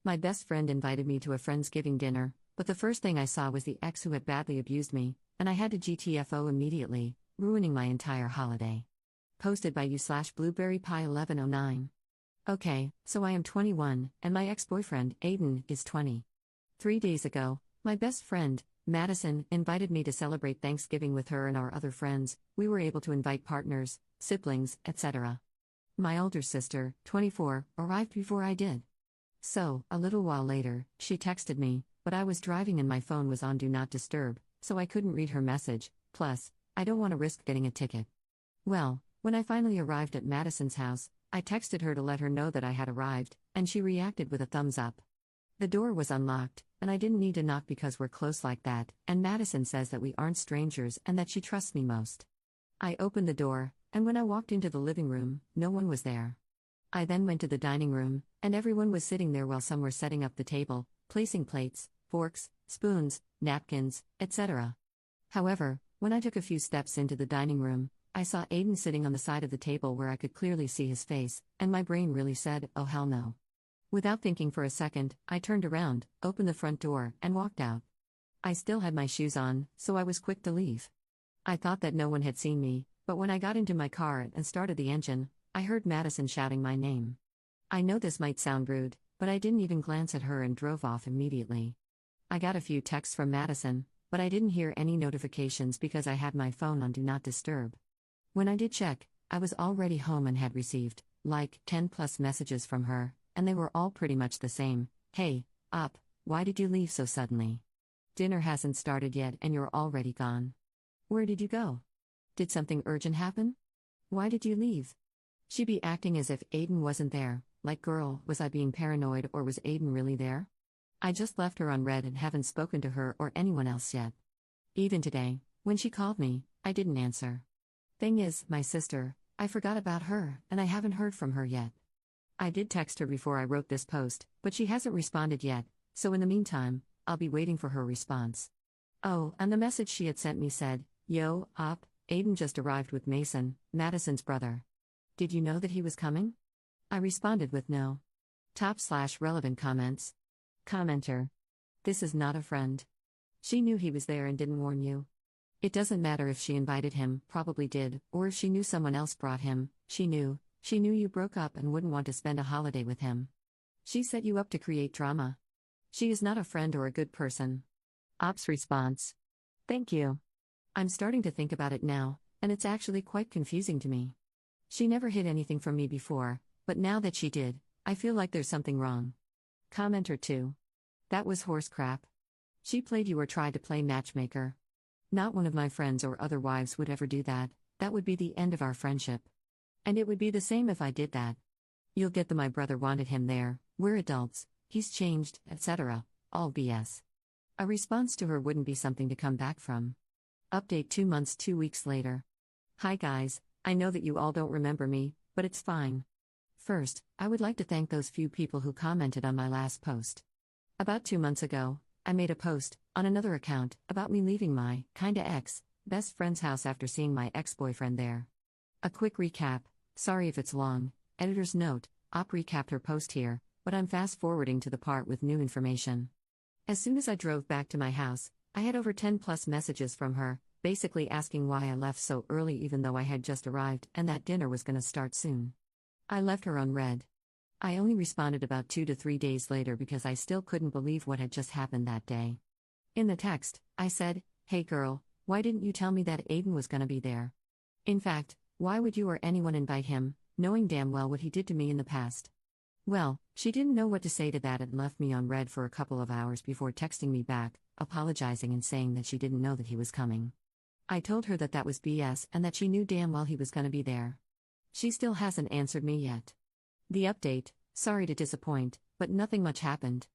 My best friend invited me to a Friendsgiving dinner, but the first thing I saw was the ex who had badly abused me, and I had to GTFO immediately, ruining my entire holiday. Posted by you/blueberrypie1109. Okay, so I am 21, and my ex-boyfriend, Aiden, is 20. 3 days ago, my best friend, Madison, invited me to celebrate Thanksgiving with her and our other friends. We were able to invite partners, siblings, etc. My older sister, 24, arrived before I did. So, a little while later, she texted me, but I was driving and my phone was on Do Not Disturb, so I couldn't read her message, plus, I don't want to risk getting a ticket. Well, when I finally arrived at Madison's house, I texted her to let her know that I had arrived, and she reacted with a thumbs up. The door was unlocked, and I didn't need to knock because we're close like that, and Madison says that we aren't strangers and that she trusts me most. I opened the door, and when I walked into the living room, no one was there. I then went to the dining room, and everyone was sitting there while some were setting up the table, placing plates, forks, spoons, napkins, etc. However, when I took a few steps into the dining room, I saw Aiden sitting on the side of the table where I could clearly see his face, and my brain really said, oh hell no. Without thinking for a second, I turned around, opened the front door, and walked out. I still had my shoes on, so I was quick to leave. I thought that no one had seen me, but when I got into my car and started the engine, I heard Madison shouting my name. I know this might sound rude, but I didn't even glance at her and drove off immediately. I got a few texts from Madison, but I didn't hear any notifications because I had my phone on Do Not Disturb. When I did check, I was already home and had received, 10 plus messages from her, and they were all pretty much the same. Hey, up, why did you leave so suddenly? Dinner hasn't started yet and you're already gone. Where did you go? Did something urgent happen? Why did you leave? She be acting as if Aiden wasn't there, like girl, was I being paranoid or was Aiden really there? I just left her unread and haven't spoken to her or anyone else yet. Even today, when she called me, I didn't answer. Thing is, my sister, I forgot about her and I haven't heard from her yet. I did text her before I wrote this post, but she hasn't responded yet, so in the meantime, I'll be waiting for her response. Oh, and the message she had sent me said, yo, op, Aiden just arrived with Mason, Madison's brother. Did you know that he was coming? I responded with no. Top/relevant comments. Commenter. This is not a friend. She knew he was there and didn't warn you. It doesn't matter if she invited him, probably did, or if she knew someone else brought him, she knew you broke up and wouldn't want to spend a holiday with him. She set you up to create drama. She is not a friend or a good person. Op's response. Thank you. I'm starting to think about it now, and it's actually quite confusing to me. She never hid anything from me before, but now that she did, I feel like there's something wrong. Commenter 2. That was horse crap. She played you or tried to play matchmaker. Not one of my friends or other wives would ever do that. That would be the end of our friendship. And it would be the same if I did that. You'll get the my brother wanted him there, we're adults, he's changed, etc. All BS. A response to her wouldn't be something to come back from. Update 2 months 2 weeks later. Hi guys, I know that you all don't remember me, but it's fine. First, I would like to thank those few people who commented on my last post. About 2 months ago, I made a post, on another account, about me leaving my, kinda ex, best friend's house after seeing my ex-boyfriend there. A quick recap, sorry if it's long, editor's note, Op recapped her post here, but I'm fast-forwarding to the part with new information. As soon as I drove back to my house, I had over 10 plus messages from her, basically asking why I left so early even though I had just arrived and that dinner was gonna start soon. I left her unread. I only responded about 2 to 3 days later because I still couldn't believe what had just happened that day. In the text, I said, hey girl, why didn't you tell me that Aiden was gonna be there? In fact, why would you or anyone invite him, knowing damn well what he did to me in the past? Well, she didn't know what to say to that and left me on read for a couple of hours before texting me back, apologizing and saying that she didn't know that he was coming. I told her that that was BS and that she knew damn well he was gonna be there. She still hasn't answered me yet. The update, sorry to disappoint, but nothing much happened.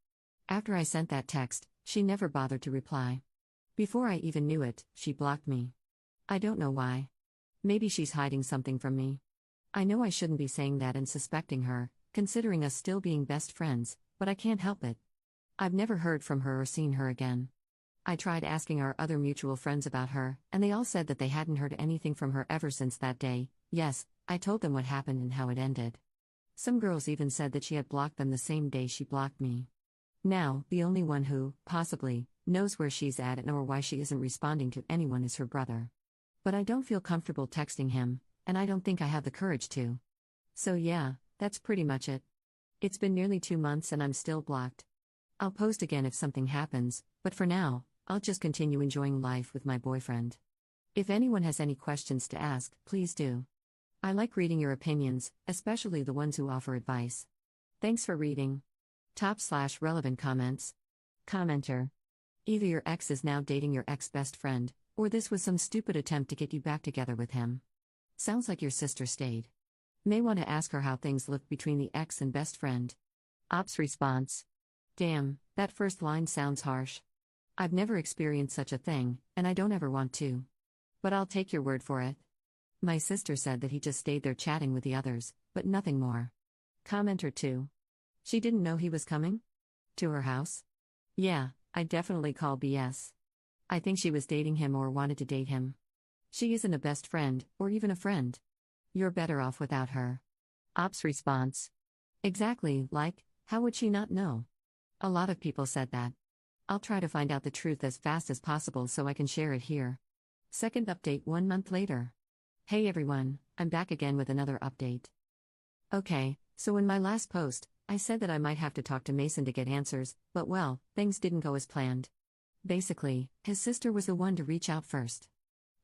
After I sent that text, she never bothered to reply. Before I even knew it, she blocked me. I don't know why. Maybe she's hiding something from me. I know I shouldn't be saying that and suspecting her, considering us still being best friends, but I can't help it. I've never heard from her or seen her again. I tried asking our other mutual friends about her, and they all said that they hadn't heard anything from her ever since that day. Yes, I told them what happened and how it ended. Some girls even said that she had blocked them the same day she blocked me. Now, the only one who, possibly, knows where she's at and or why she isn't responding to anyone is her brother. But I don't feel comfortable texting him, and I don't think I have the courage to. So yeah, that's pretty much it. It's been nearly 2 months and I'm still blocked. I'll post again if something happens, but for now, I'll just continue enjoying life with my boyfriend. If anyone has any questions to ask, please do. I like reading your opinions, especially the ones who offer advice. Thanks for reading. /relevant comments. Commenter. Either your ex is now dating your ex-best friend, or this was some stupid attempt to get you back together with him. Sounds like your sister stayed. May want to ask her how things look between the ex and best friend. Ops response. Damn, that first line sounds harsh. I've never experienced such a thing, and I don't ever want to. But I'll take your word for it. My sister said that he just stayed there chatting with the others, but nothing more. Commenter 2. She didn't know he was coming? To her house? Yeah, I definitely call BS. I think she was dating him or wanted to date him. She isn't a best friend, or even a friend. You're better off without her. Ops response. Exactly, like, how would she not know? A lot of people said that. I'll try to find out the truth as fast as possible so I can share it here. Second update 1 month later. Hey everyone, I'm back again with another update. Okay, so in my last post, I said that I might have to talk to Mason to get answers, but well, things didn't go as planned. Basically, his sister was the one to reach out first.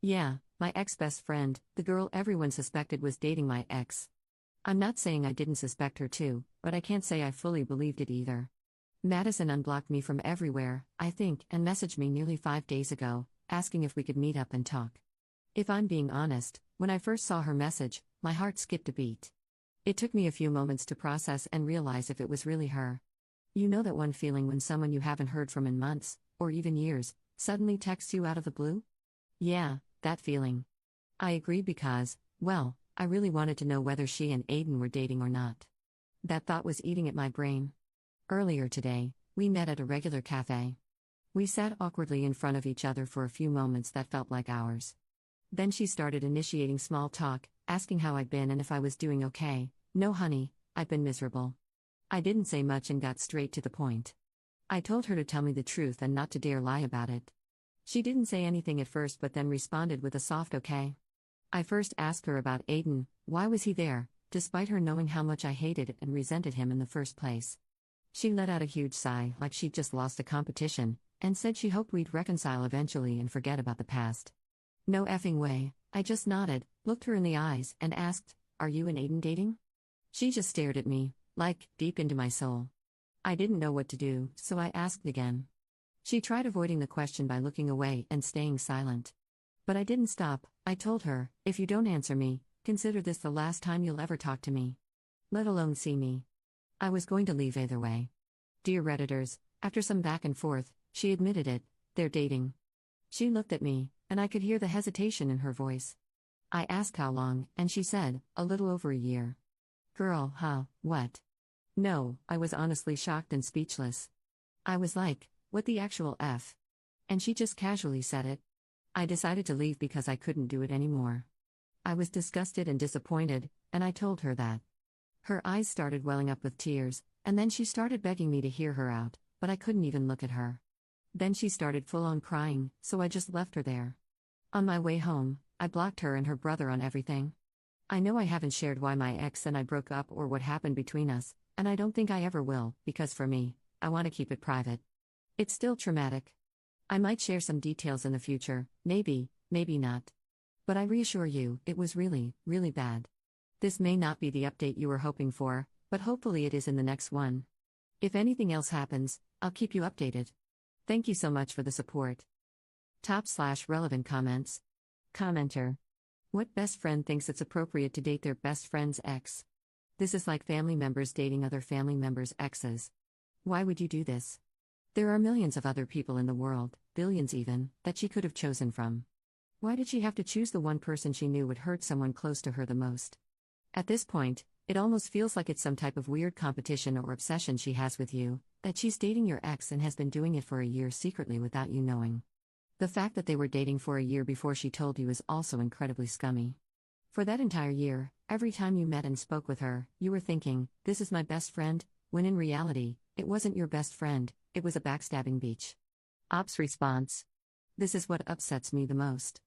Yeah, my ex-best friend, the girl everyone suspected was dating my ex. I'm not saying I didn't suspect her too, but I can't say I fully believed it either. Madison unblocked me from everywhere, I think, and messaged me nearly 5 days ago, asking if we could meet up and talk. If I'm being honest, when I first saw her message, my heart skipped a beat. It took me a few moments to process and realize if it was really her. You know that one feeling when someone you haven't heard from in months, or even years, suddenly texts you out of the blue? Yeah, that feeling. I agreed because, well, I really wanted to know whether she and Aiden were dating or not. That thought was eating at my brain. Earlier today, we met at a regular cafe. We sat awkwardly in front of each other for a few moments that felt like hours. Then she started initiating small talk, asking how I'd been and if I was doing okay. No honey, I've been miserable. I didn't say much and got straight to the point. I told her to tell me the truth and not to dare lie about it. She didn't say anything at first but then responded with a soft okay. I first asked her about Aiden, why was he there, despite her knowing how much I hated and resented him in the first place. She let out a huge sigh like she'd just lost a competition, and said she hoped we'd reconcile eventually and forget about the past. No effing way, I just nodded, looked her in the eyes, and asked, are you and Aiden dating? She just stared at me, like, deep into my soul. I didn't know what to do, so I asked again. She tried avoiding the question by looking away and staying silent. But I didn't stop. I told her, if you don't answer me, consider this the last time you'll ever talk to me. Let alone see me. I was going to leave either way. Dear Redditors, after some back and forth, she admitted it, they're dating. She looked at me, and I could hear the hesitation in her voice. I asked how long, and she said, a little over a year. Girl, huh, what? No, I was honestly shocked and speechless. I was like, what the actual F? And she just casually said it. I decided to leave because I couldn't do it anymore. I was disgusted and disappointed, and I told her that. Her eyes started welling up with tears, and then she started begging me to hear her out, but I couldn't even look at her. Then she started full-on crying, so I just left her there. On my way home, I blocked her and her brother on everything. I know I haven't shared why my ex and I broke up or what happened between us, and I don't think I ever will, because for me, I want to keep it private. It's still traumatic. I might share some details in the future, maybe, maybe not. But I reassure you, it was really, really bad. This may not be the update you were hoping for, but hopefully it is in the next one. If anything else happens, I'll keep you updated. Thank you so much for the support. /relevant comments. Commenter. What best friend thinks it's appropriate to date their best friend's ex? This is like family members dating other family members' exes. Why would you do this? There are millions of other people in the world, billions even, that she could have chosen from. Why did she have to choose the one person she knew would hurt someone close to her the most? At this point, it almost feels like it's some type of weird competition or obsession she has with you, that she's dating your ex and has been doing it for a year secretly without you knowing. The fact that they were dating for a year before she told you is also incredibly scummy. For that entire year, every time you met and spoke with her, you were thinking, this is my best friend, when in reality, It wasn't your best friend, it was a backstabbing beach. Ops response. This is what upsets me the most.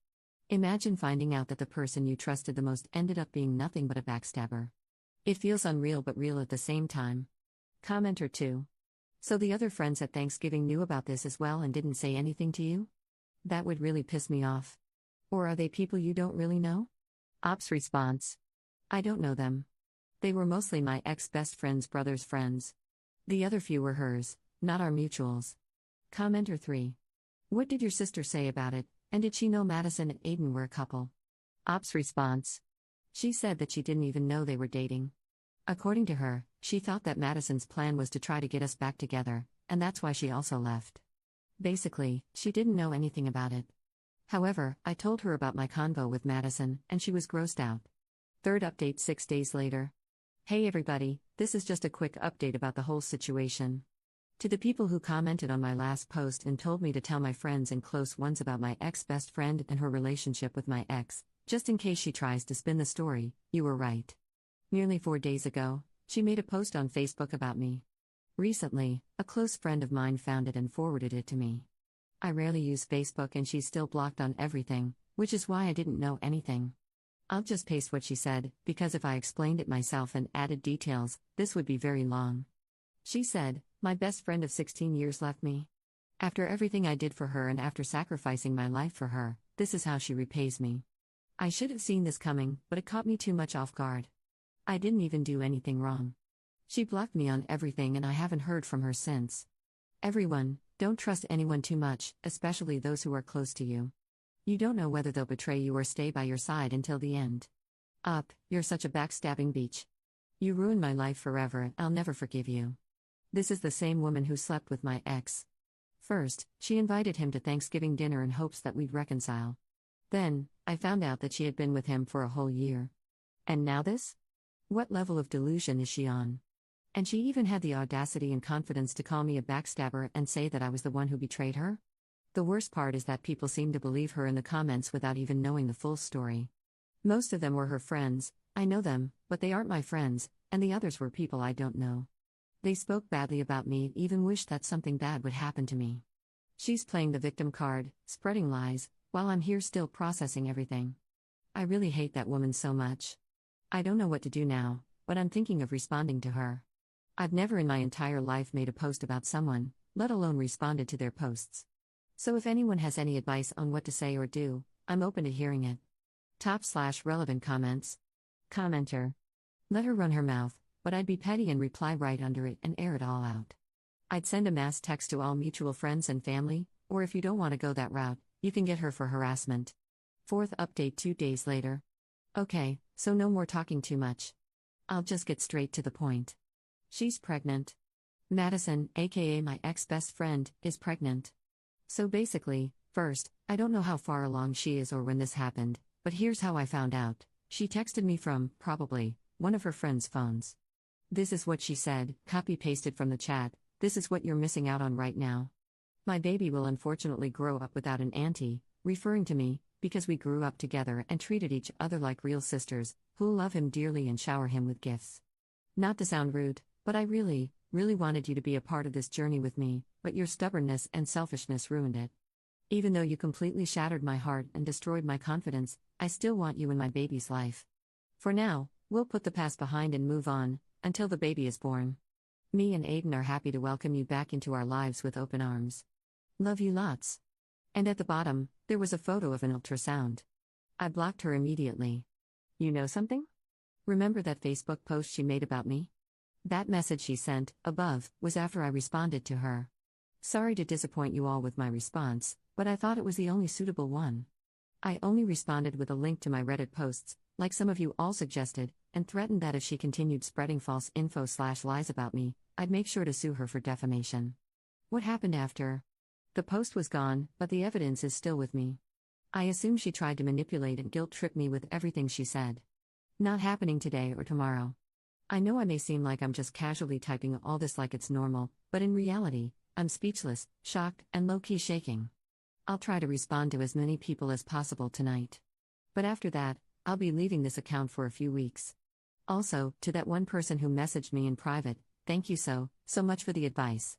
Imagine finding out that the person you trusted the most ended up being nothing but a backstabber. It feels unreal but real at the same time. Commenter 2. So the other friends at Thanksgiving knew about this as well and didn't say anything to you? That would really piss me off. Or are they people you don't really know? Ops response. I don't know them. They were mostly my ex-best friend's brother's friends. The other few were hers, not our mutuals. Commenter 3. What did your sister say about it, and did she know Madison and Aiden were a couple? Ops response. She said that she didn't even know they were dating. According to her, she thought that Madison's plan was to try to get us back together, and that's why she also left. Basically, she didn't know anything about it. However, I told her about my convo with Madison, and she was grossed out. Third update 6 days later. Hey everybody, this is just a quick update about the whole situation. To the people who commented on my last post and told me to tell my friends and close ones about my ex-best friend and her relationship with my ex, just in case she tries to spin the story, you were right. Nearly 4 days ago, she made a post on Facebook about me. Recently, a close friend of mine found it and forwarded it to me. I rarely use Facebook and she's still blocked on everything, which is why I didn't know anything. I'll just paste what she said, because if I explained it myself and added details, this would be very long. She said, my best friend of 16 years left me. After everything I did for her and after sacrificing my life for her, this is how she repays me. I should have seen this coming, but it caught me too much off guard. I didn't even do anything wrong. She blocked me on everything and I haven't heard from her since. Everyone, don't trust anyone too much, especially those who are close to you. You don't know whether they'll betray you or stay by your side until the end. You're such a backstabbing beach. You ruined my life forever and I'll never forgive you. This is the same woman who slept with my ex. First, she invited him to Thanksgiving dinner in hopes that we'd reconcile. Then, I found out that she had been with him for a whole year. And now this? What level of delusion is she on? And she even had the audacity and confidence to call me a backstabber and say that I was the one who betrayed her? The worst part is that people seem to believe her in the comments without even knowing the full story. Most of them were her friends, I know them, but they aren't my friends, and the others were people I don't know. They spoke badly about me and even wished that something bad would happen to me. She's playing the victim card, spreading lies, while I'm here still processing everything. I really hate that woman so much. I don't know what to do now, but I'm thinking of responding to her. I've never in my entire life made a post about someone, let alone responded to their posts. So if anyone has any advice on what to say or do, I'm open to hearing it. Top/relevant comments. Commenter. Let her run her mouth, but I'd be petty and reply right under it and air it all out. I'd send a mass text to all mutual friends and family, or if you don't want to go that route, you can get her for harassment. Fourth update 2 days later. Okay, so no more talking too much. I'll just get straight to the point. She's pregnant. Madison, aka my ex-best friend, is pregnant. So basically, first, I don't know how far along she is or when this happened, but here's how I found out. She texted me from, probably, one of her friends' phones. This is what she said, copy-pasted from the chat, this is what you're missing out on right now. My baby will unfortunately grow up without an auntie, referring to me, because we grew up together and treated each other like real sisters, who'll love him dearly and shower him with gifts. Not to sound rude, but I really wanted you to be a part of this journey with me, but your stubbornness and selfishness ruined it. Even though you completely shattered my heart and destroyed my confidence, I still want you in my baby's life. For now, we'll put the past behind and move on, until the baby is born. Me and Aiden are happy to welcome you back into our lives with open arms. Love you lots. And at the bottom, there was a photo of an ultrasound. I blocked her immediately. You know something? Remember that Facebook post she made about me? That message she sent, above, was after I responded to her. Sorry to disappoint you all with my response, but I thought it was the only suitable one. I only responded with a link to my Reddit posts, like some of you all suggested, and threatened that if she continued spreading false info/lies about me, I'd make sure to sue her for defamation. What happened after? The post was gone, but the evidence is still with me. I assume she tried to manipulate and guilt-trip me with everything she said. Not happening today or tomorrow. I know I may seem like I'm just casually typing all this like it's normal, but in reality, I'm speechless, shocked, and low-key shaking. I'll try to respond to as many people as possible tonight. But after that, I'll be leaving this account for a few weeks. Also, to that one person who messaged me in private, thank you so So much for the advice.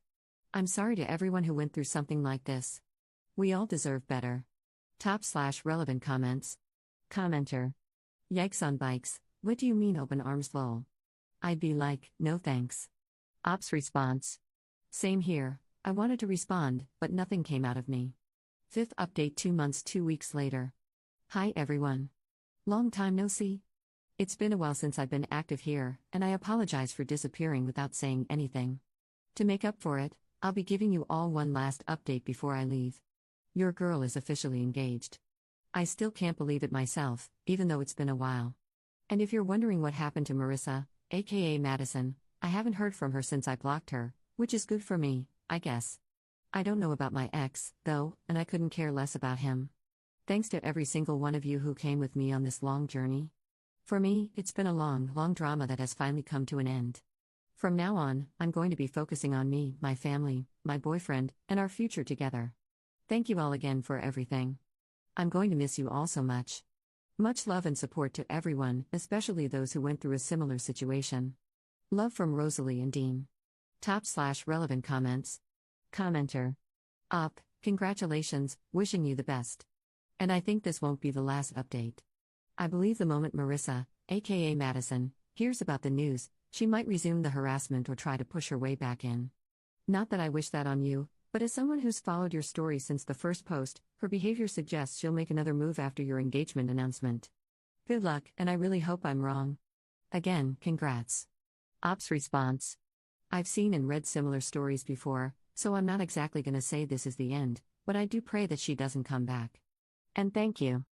I'm sorry to everyone who went through something like this. We all deserve better. Top/relevant comments. Commenter. Yikes on bikes, what do you mean open arms lol? I'd be like, no thanks. Ops response. Same here, I wanted to respond, but nothing came out of me. Fifth update 2 months 2 weeks later. Hi everyone. Long time no see. It's been a while since I've been active here, and I apologize for disappearing without saying anything. To make up for it, I'll be giving you all one last update before I leave. Your girl is officially engaged. I still can't believe it myself, even though it's been a while. And if you're wondering what happened to Marissa, aka Madison, I haven't heard from her since I blocked her, which is good for me, I guess. I don't know about my ex, though, and I couldn't care less about him. Thanks to every single one of you who came with me on this long journey. For me, it's been a long, long drama that has finally come to an end. From now on, I'm going to be focusing on me, my family, my boyfriend, and our future together. Thank you all again for everything. I'm going to miss you all so much. Much love and support to everyone, especially those who went through a similar situation. Love from Rosalie and Dean. Top/relevant comments. Commenter. Congratulations, wishing you the best. And I think this won't be the last update. I believe the moment Marissa, aka Madison, hears about the news, she might resume the harassment or try to push her way back in. Not that I wish that on you, but as someone who's followed your story since the first post, her behavior suggests she'll make another move after your engagement announcement. Good luck, and I really hope I'm wrong. Again, congrats. Ops response. I've seen and read similar stories before, so I'm not exactly gonna say this is the end, but I do pray that she doesn't come back. And thank you.